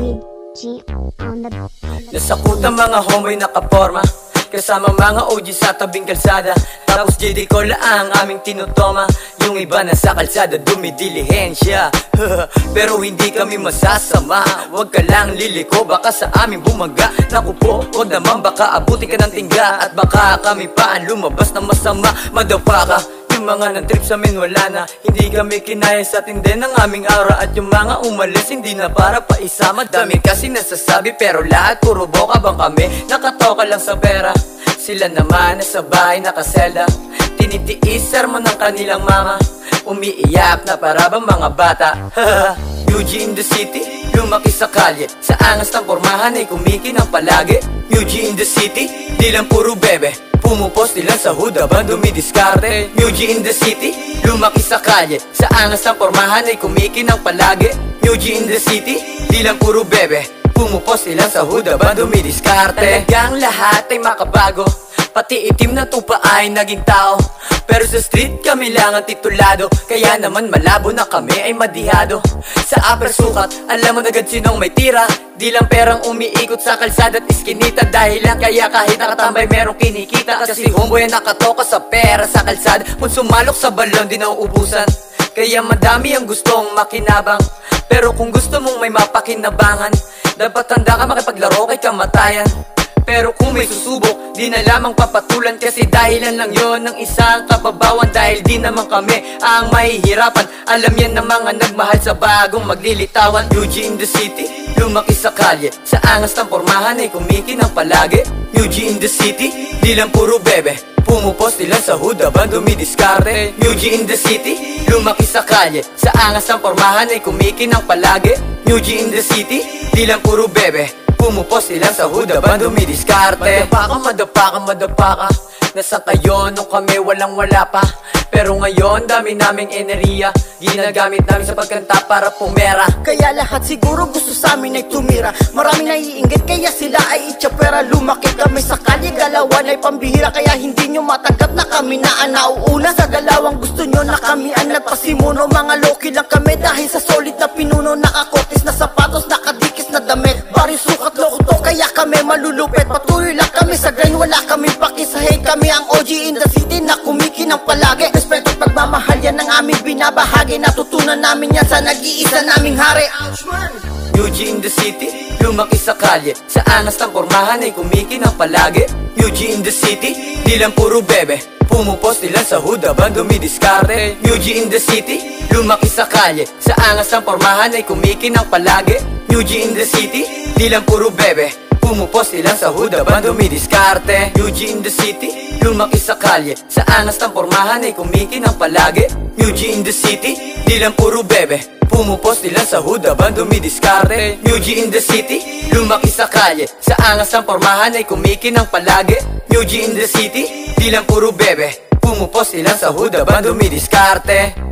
with G on the Nasakutan mga homo'y nakaporma, kasama mga OG sa tabing kalsada. Tapos JD ko lang aming tinutoma, yung iba na sa kalsada dumidilihensya. Pero hindi kami masasama, wag ka lang liliko, baka sa amin bumaga. Naku po, wag naman baka abutin ka ng tingga, at baka kami pa ang lumabas na masama. Madapa ka, yung mga nag-trip sa amin wala na, hindi kami kinaya sa tindi ng aming aura. At yung mga umalis hindi na para pa isama. Dami kasi nasasabi pero lahat puro boka bang kami, nakatoka lang sa pera. Sila naman nasa bahay nakaselda, tinitiis sermon ng kanilang mama, umiiyak na para bang mga bata. UG in the city, lumaki sa kalye, sa angas ng pormahan ay kumikinang palagi. UG in the city, di lang puro bebe, pumupos nilang sa hood habang dumidiskarte. UG in the city, lumaki sa kalye, sa angas ng pormahan ay kumikinang palagi. UG in the city, di lang puro bebe, pumupos nilang sa hood habang dumidiskarte. Talagang lahat ay makabago, pati itim na tupa ay naging tao. Pero sa street kami lang ang titulado, kaya naman malabo na kami ay madihado. Sa upper sukat, alam mo agad sinong may tira, di lang perang umiikot sa kalsada at iskinita. Dahil lang kaya kahit nakatambay merong kinikita, kasi homeboy ang nakatoka sa pera sa kalsada. Kung sumalok sa balon di nauubusan, kaya madami ang gustong makinabang. Pero kung gusto mong may mapakinabangan, dapat handa ka makipaglaro kay kamatayan. Pero kung may susubok, di na lamang papatulan, kasi dahilan lang yon ng isang kababawan. Dahil di naman kami ang mahihirapan, alam yan ng mga nagmahal sa bagong maglilitawan. UG in the city, lumaki sa kalye, sa angas ng pormahan ay kumikinang palagi. UG in the city, di lang puro bebe, pumupos nila sa hood habang dumidiskarte. UG in the city, lumaki sa kalye, sa angas ng pormahan ay kumikinang palagi. UG in the city, di lang puro bebe, pumupos nila sa hood habang dumidiskarte. Madapa ka, nasa kayo nung kami walang wala pa. Pero ngayon dami naming enerhiya, ginagamit namin sa pagkanta para pumera. Kaya lahat siguro gusto sa amin ay tumira, maraming naiinggit kaya sila ay itsyapera. Lumaki kami sa kalye, galawan ay pambihira, kaya hindi nyo matanggap na kami na ang nauuna sa galawang. Gusto nyo na kami ang nagpasimuno, mga loki lang kami dahil sa solid na pinuno. Nakakotis na sapatos, nakadikis na damit, bari sukat loko to, kaya kami malulupit. Patuloy lang kami sa grind, wala kami pakisahay. Kami ang OG in the city na kumikinang palagi. Respeto at pagmamahal yan ang aming binabahagi, natutunan namin yan sa nag-iisa naming hari. UG in the city, lumaki sa kalye, sa angas ng pormahan ay kumikinang palagi. UG in the city, di lang puro bebe, pumupos nila sa hood habang dumidiskarte. UG in the city, lumaki sa kalye, sa angas ng pormahan ay kumikinang palagi. UG in the city, di lang puro bebe, pumupos nila sa hood habang dumidiskarte. UG in the city, lumaki sa kalye, sa angas ng pormahan ay kumikinang palagi. UG in the city, di lang puro bebe, pumupos nila sa hood habang dumidiskarte. UG in the city, lumaki sa kalye, sa angas ng pormahan ay kumikinang palagi. UG in the city, di lang puro bebe, pumupos nila sa hood habang dumidiskarte.